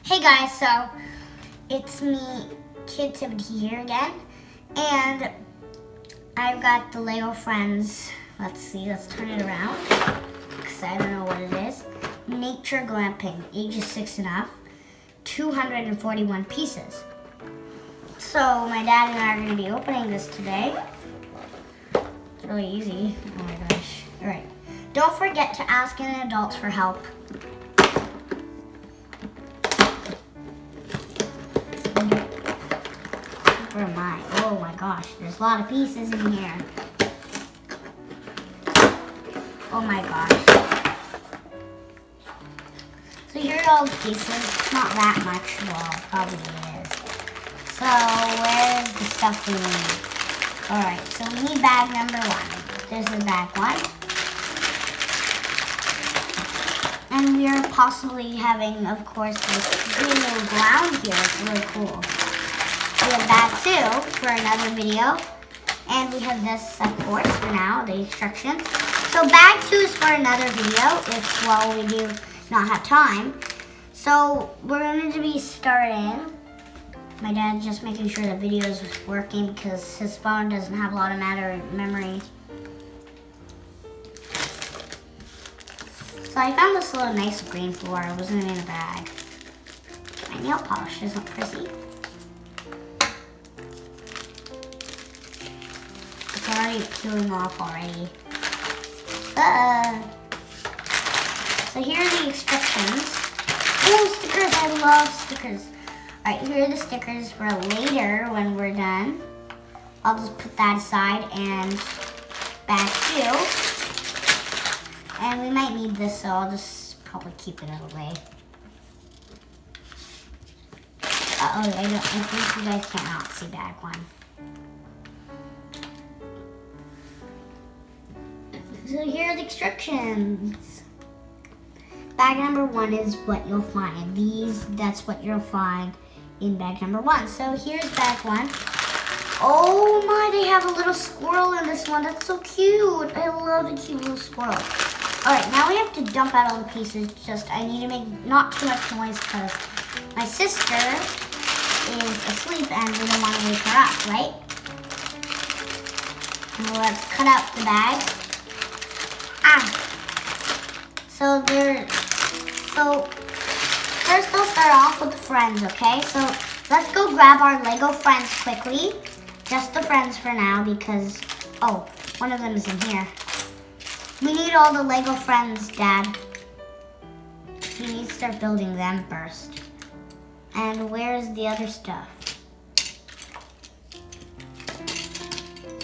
Hey guys, so it's me, Kid-Tivity here again, and I've got the LEGO Friends, let's turn it around, because I don't know what it is. Nature Glamping, ages 6 and up, 241 pieces. So my dad and I are going to be opening this today. It's really easy, oh my gosh. Alright, don't forget to ask an adult for help. Where am I? Oh my gosh, there's a lot of pieces in here. Oh my gosh. So here are all the pieces. Not that much, well, probably is. So where's the stuff we need? Alright, so we need bag number 1. This is bag 1. And we are possibly having, of course, this green little ground here. It's really cool. We have bag 2 for another video. And we have this, of course, for now, the instructions. So bag 2 is for another video if, well, we do not have time. So we're going to be starting. My dad's just making sure the video is working because his phone doesn't have a lot of memory. So I found this little nice green floor. It wasn't in a bag. My nail polish isn't prissy. It's already peeling off already. So here are the instructions. Oh, stickers! I love stickers. Alright, here are the stickers for later when we're done. I'll just put that aside and bag 2. And we might need this, so I'll just probably keep it away. I think you guys cannot see bag 1. So here are the instructions. Bag number 1 is what you'll find. That's what you'll find in bag number 1. So here's bag 1. Oh my, they have a little squirrel in this one. That's so cute. I love the cute little squirrel. All right, now we have to dump out all the pieces. I need to make not too much noise because my sister is asleep and we don't want to wake her up, right? And let's cut out the bag. So first I'll start off with the friends, okay? So let's go grab our LEGO Friends quickly. Just the friends for now because, oh, one of them is in here. We need all the LEGO Friends, Dad. We need to start building them first. And where's the other stuff?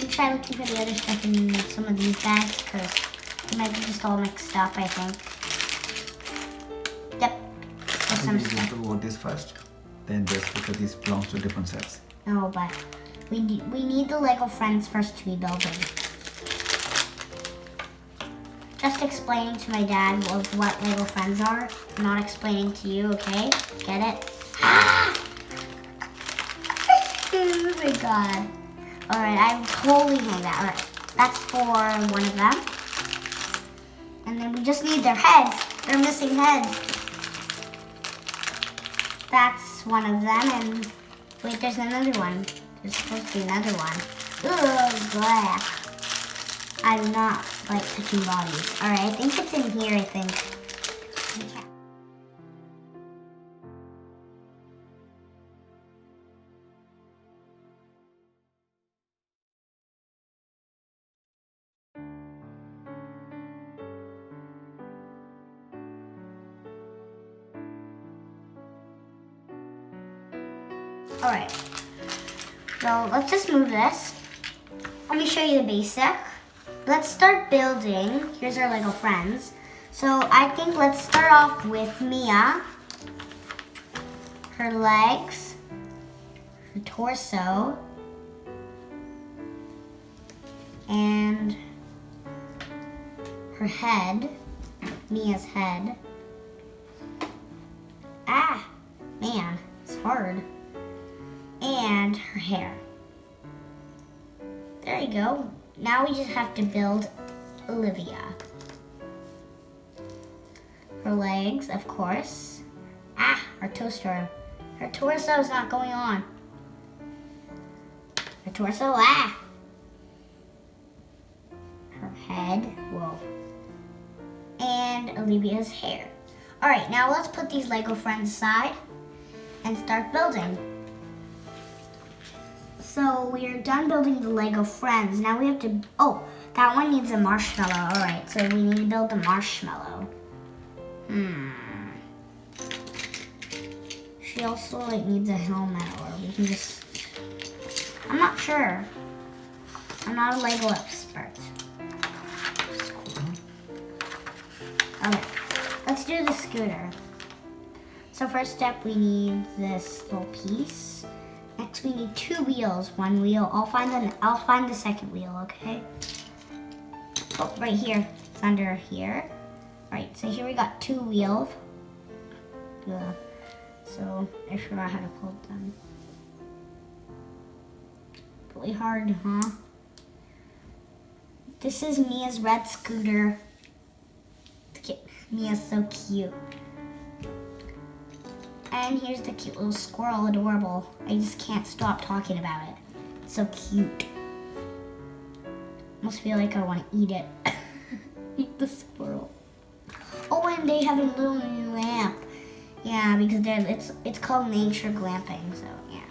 We try looking for the other stuff in some of these bags because it might be just all mixed up, I think. Yep. There's some stuff. To vote this first, then this, because this belongs to different sets. No, but we need the LEGO Friends first to be building. Just explaining to my dad of what LEGO Friends are. I'm not explaining to you, okay? Get it? Oh my god. Alright, I totally know that. Alright, that's for one of them. And then we just need their heads. They're missing heads. That's one of them. And wait, there's another one. There's supposed to be another one. Ugh, blah. I do not like touching bodies. Alright, I think it's in here, I think. Yeah. Alright, so let's just move this. Let me show you the basic. Let's start building. Here's our LEGO Friends. So I think let's start off with Mia. Her legs, her torso, and her head, Mia's head. Man, it's hard. And her hair. There you go. Now we just have to build Olivia. Her legs, of course. Her toaster. Her torso is not going on. Her torso, ah! Her head, whoa. And Olivia's hair. All right, now let's put these LEGO Friends aside and start building. So we're done building the LEGO Friends. Now we have to, oh, that one needs a marshmallow. All right, so we need to build a marshmallow. She also like needs a helmet, or we can just, I'm not sure. I'm not a LEGO expert. Okay, let's do the scooter. So first step, we need this little piece. Next, we need 2 wheels, 1 wheel. I'll find the second wheel, okay? Oh, right here. It's under here. All right, so here we got 2 wheels. Yeah. So I forgot how to pull them. Really hard, huh? This is Mia's red scooter. Mia's so cute. And here's the cute little squirrel, adorable. I just can't stop talking about it. It's so cute. Almost feel like I want to eat it. Eat the squirrel. Oh, and they have a little lamp. Yeah, because it's called Nature Glamping, so yeah.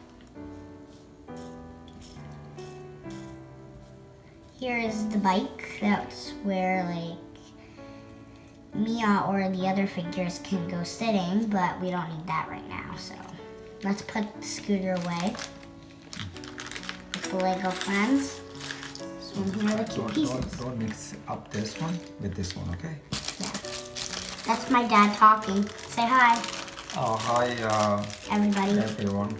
Here is the bike. That's where like Mia or the other figures can go sitting, but we don't need that right now, so let's put the scooter away with the LEGO Friends. So here are the cute pieces. Don't mix up this one with this one, okay? Yeah. That's my dad talking. Say hi. Oh, hi everybody. everyone.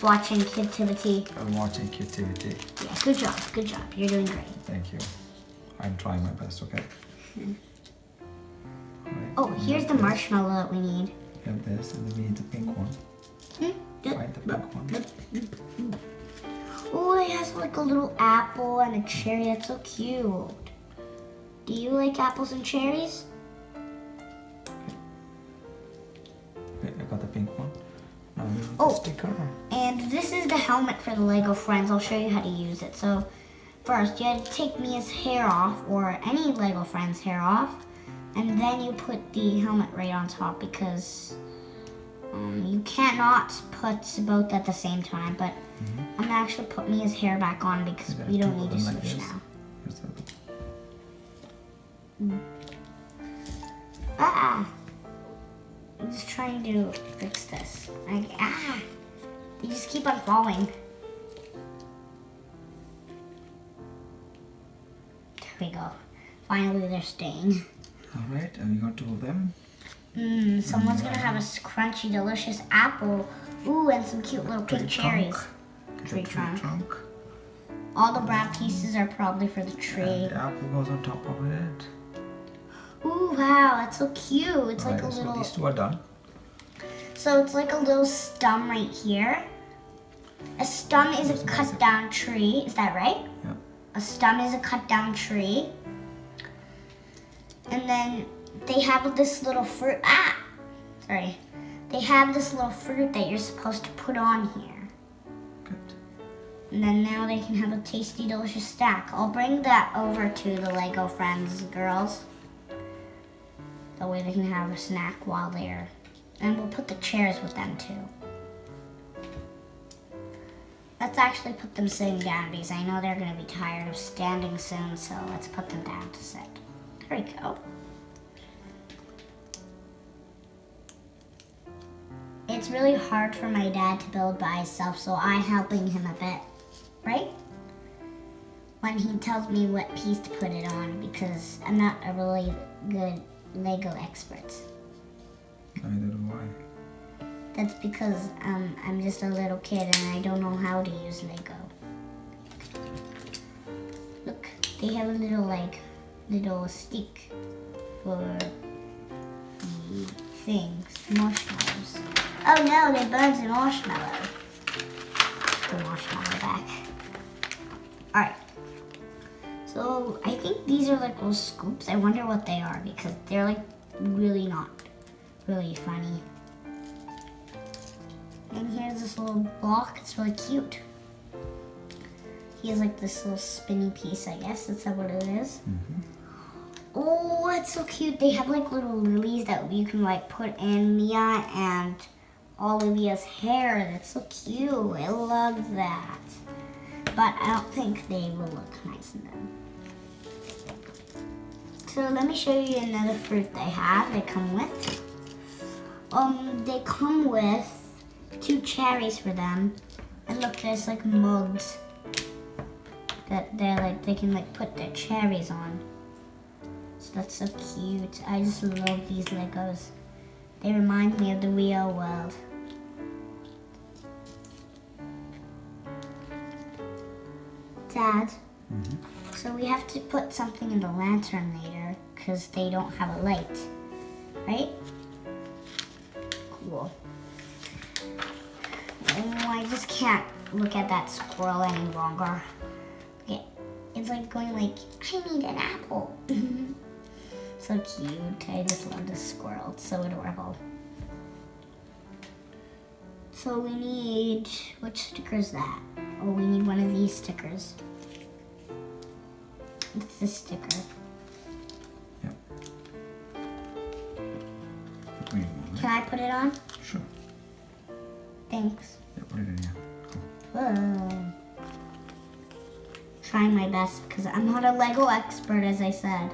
Watching Kid-Tivity. I'm watching Kid-Tivity. Yeah, good job, good job. You're doing great. Thank you. I'm trying my best, okay? Oh, here's the marshmallow that we need. We have this, and then we need the pink one. Find the pink one. Oh, it has like a little apple and a cherry. That's so cute. Do you like apples and cherries? Okay, I got the pink one. Now we need Oh. the sticker. And this is the helmet for the LEGO Friends. I'll show you how to use it. So first, you have to take Mia's hair off, or any LEGO Friends hair off. And then you put the helmet right on top, because you cannot put both at the same time. But I'm gonna actually put Mia's hair back on because we don't need to switch now. I'm just trying to fix this. They just keep on falling. There we go. Finally, they're staying. All right, and we got 2 of them. Someone's gonna have a crunchy, delicious apple. Ooh, and some cute little pink cherries. Tree trunk. All the brown pieces are probably for the tree. And the apple goes on top of it. Ooh, wow, that's so cute. It's like a So little. these 2 are done. So it's like a little stem right here. A stem is a cut down tree. Is that right? Yeah. A stem is a cut down tree. And then they have this little fruit. Sorry. They have this little fruit that you're supposed to put on here. Good. And then now they can have a tasty, delicious snack. I'll bring that over to the LEGO Friends girls. That way they can have a snack while they're... And we'll put the chairs with them too. Let's actually put them sitting down because I know they're going to be tired of standing soon, so let's put them down to sit. There we go. It's really hard for my dad to build by himself, so I'm helping him a bit, right? When he tells me what piece to put it on, because I'm not a really good LEGO expert. Neither do I. That's because I'm just a little kid and I don't know how to use LEGO. Look, they have a little stick for the things, marshmallows. Oh no, they burned the marshmallow. Put the marshmallow back. Alright. So I think these are like little scoops. I wonder what they are because they're like really not really funny. And here's this little block. It's really cute. He has like this little spinny piece, I guess. That's what it is. Oh, it's so cute. They have like little lilies that you can like put in Mia and Olivia's hair. That's so cute. I love that. But I don't think they will look nice in them. So let me show you another fruit they have. They come with. They come with 2 cherries for them. And look, there's like mugs that they can like put their cherries on. So that's so cute. I just love these Legos. They remind me of the real world. Dad, so we have to put something in the lantern later because they don't have a light, right? Cool. Oh, I just can't look at that squirrel any longer. Okay, it's like going like, I need an apple. So cute. I just love this squirrel. It's so adorable. So we need, which sticker is that? Oh, we need one of these stickers. It's this sticker. Yep. Wait, Can I put it on? sure. Thanks. Yeah, put it in here. Whoa. Trying my best because I'm not a Lego expert, as I said.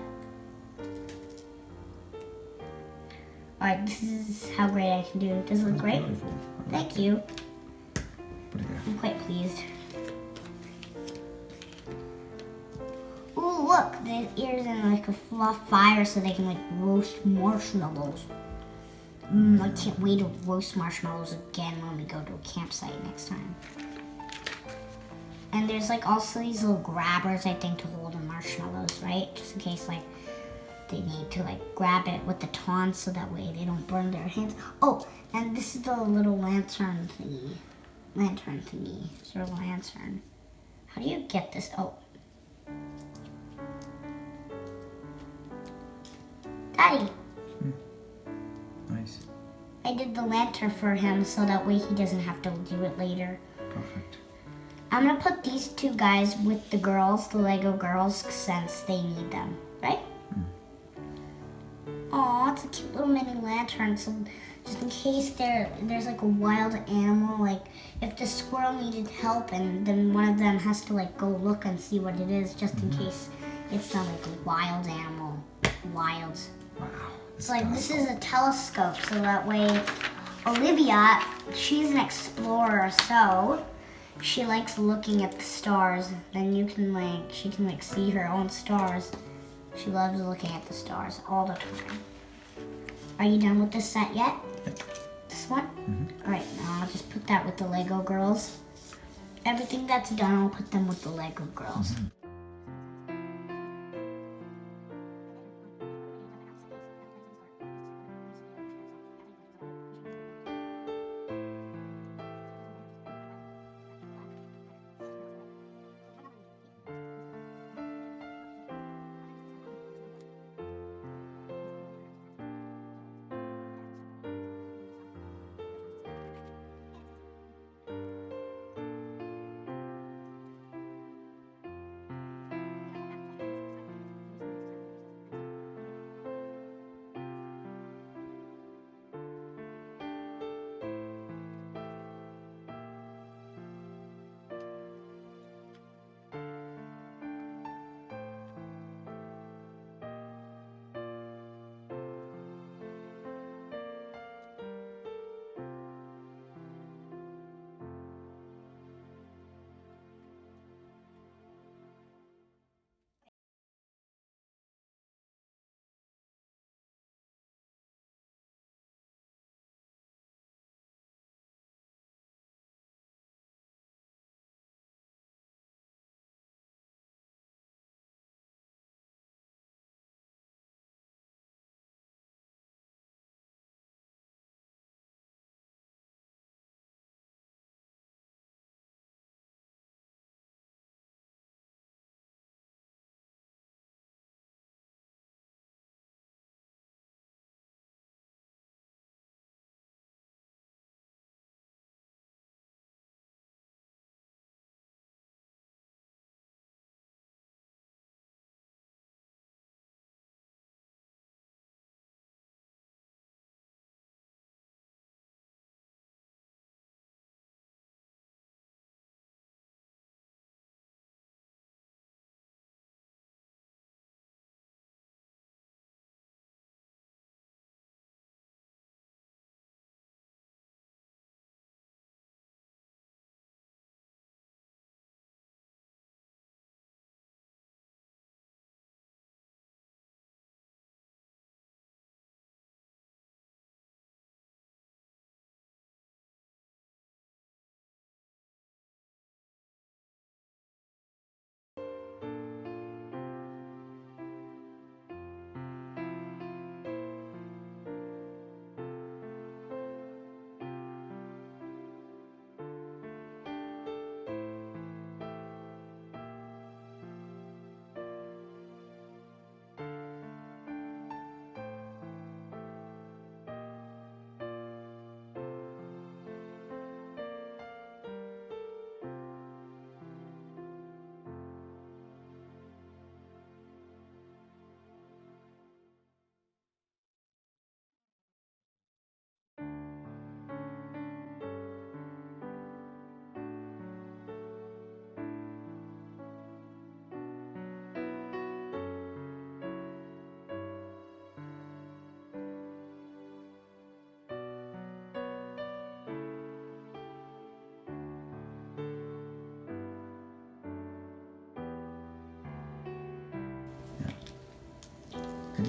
Alright, this is how great I can do. Does it look That's great? beautiful. I Thank like you. it. Put it there. I'm quite pleased. Ooh, look, the ears in like a fluff fire so they can like roast marshmallows. I can't wait to roast marshmallows again when we go to a campsite next time. And there's like also these little grabbers, I think, to hold the marshmallows, right? Just in case like they need to like grab it with the tongs so that way they don't burn their hands. Oh, and this is the little lantern thingy. Lantern thingy. Sort of lantern. How do you get this? Oh. Daddy, Nice. I did the lantern for him so that way he doesn't have to do it later. Perfect. I'm gonna put these 2 guys with the girls, the Lego girls, since they need them, right? Aw, it's a cute little mini lantern, so just in case there's like a wild animal, like if the squirrel needed help and then one of them has to like go look and see what it is, just in case it's not like a wild animal. Wild. Wow. It's like this is a telescope, so that way Olivia, she's an explorer, so she likes looking at the stars. Then she can like see her own stars. She loves looking at the stars all the time. Are you done with this set yet? Yep. This one? All right, now I'll just put that with the Lego girls. Everything that's done, I'll put them with the Lego girls.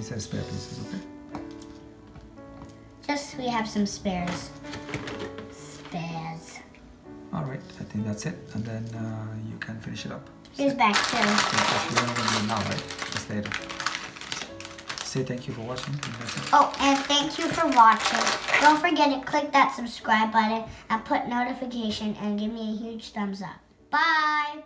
you said spare pieces, okay? Just we have some spares. Spares. Alright, I think that's it. And then you can finish it up. Here's back too. We're not going to do it now, right? Just later. Say thank you for watching. And that's it. Oh, and thank you for watching. Don't forget to click that subscribe button and put notification and give me a huge thumbs up. Bye!